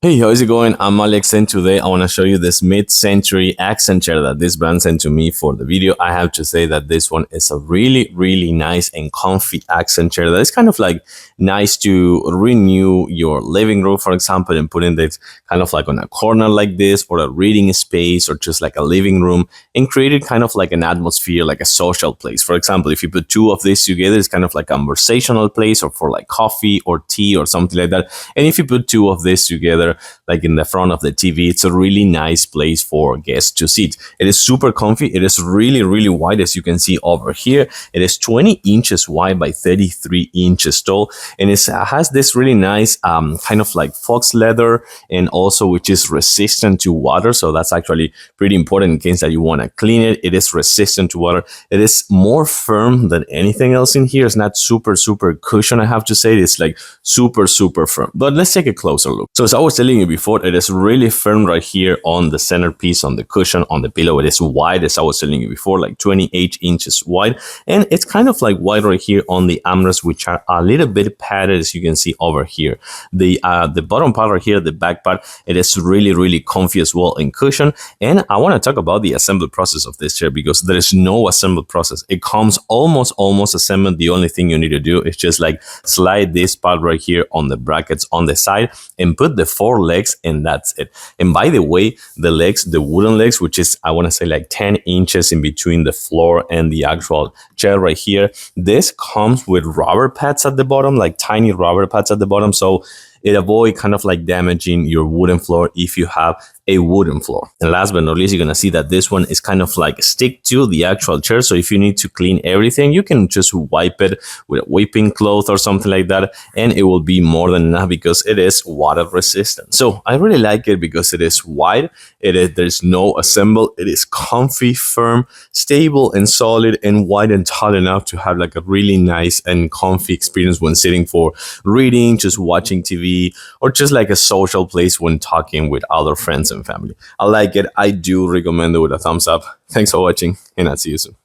Hey, how's it going? I'm Alex, and today I want to show you this mid-century accent chair that this brand sent to me for the video. I have to say that this one is a really nice and comfy accent chair that is kind of like nice to renew your living room, for example, and putting it kind of like on a corner like this, or a reading space, or just like a living room, and create it kind of like an atmosphere, like a social place. For example, if you put two of these together, it's kind of like a conversational place, or for like coffee or tea or something like that. And if you put two of these together, like in the front of the TV, it's a really nice place for guests to sit. It is super comfy. It is really wide, as you can see over here. It is 20 inches wide by 33 inches tall, and it has this really nice kind of like fox leather, and also which is resistant to water. So that's actually pretty important in case that you want to clean it. It is resistant to water. It is more firm than anything else in here. It's not super cushion, I have to say. It's like super firm. But let's take a closer look. So as I was telling you before, it is really firm right here on the centerpiece, on the cushion, on the pillow. It is wide, as I was telling you before, like 28 inches wide, and it's kind of like wide right here on the armrests, which are a little bit padded, as you can see over here. The bottom part right here, the back part, it is really comfy as well in cushion. And I want to talk about the assembly process of this chair, because there is no assembly process. It comes almost assembled. The only thing you need to do is just like slide this part right here on the brackets on the side and put the four legs, and that's it. And by the way, the legs, the wooden legs, which is, I want to say, like 10 inches in between the floor and the actual chair right here, this comes with rubber pads at the bottom, like tiny rubber pads at the bottom, so it avoids kind of like damaging your wooden floor if you have a wooden floor. And last but not least, you're gonna see that this one is kind of like stick to the actual chair. So if you need to clean everything, you can just wipe it with a wiping cloth or something like that, and it will be more than enough because it is water resistant. So I really like it because it is wide. There's no assemble. It is comfy, firm, stable, and solid, and wide and tall enough to have like a really nice and comfy experience when sitting for reading, just watching TV, or just like a social place when talking with other friends and family. I like it. I do recommend it with a thumbs up. Thanks for watching, and I'll see you soon.